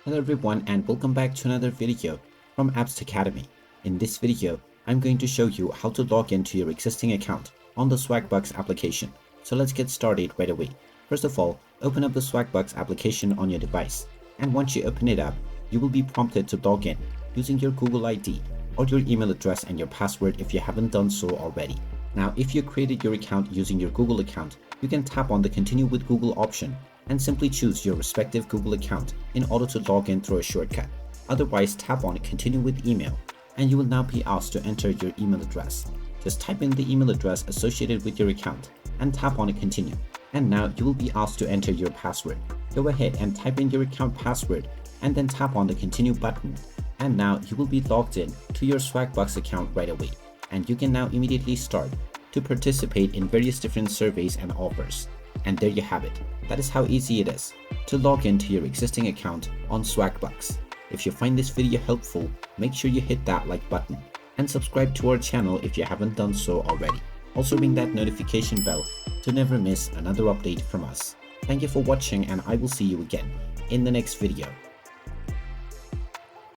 Hello everyone and welcome back to another video from Apps Academy. In this video, I'm going to show you how to log into your existing account on the Swagbucks application. So let's get started right away. First of all, open up the Swagbucks application on your device. And once you open it up, you will be prompted to log in using your Google ID or your email address and your password if you haven't done so already. Now, if you created your account using your Google account, you can tap on the Continue with Google option and simply choose your respective Google account in order to log in through a shortcut. Otherwise, tap on Continue with Email and you will now be asked to enter your email address. Just type in the email address associated with your account and tap on Continue. And now you will be asked to enter your password. Go ahead and type in your account password and then tap on the Continue button. And now you will be logged in to your Swagbucks account right away. And you can now immediately start to participate in various different surveys and offers. And there you have it. That is how easy it is to log into your existing account on Swagbucks. If you find this video helpful, make sure you hit that like button and subscribe to our channel if you haven't done so already. Also ring that notification bell to never miss another update from us. Thank you for watching and I will see you again in the next video.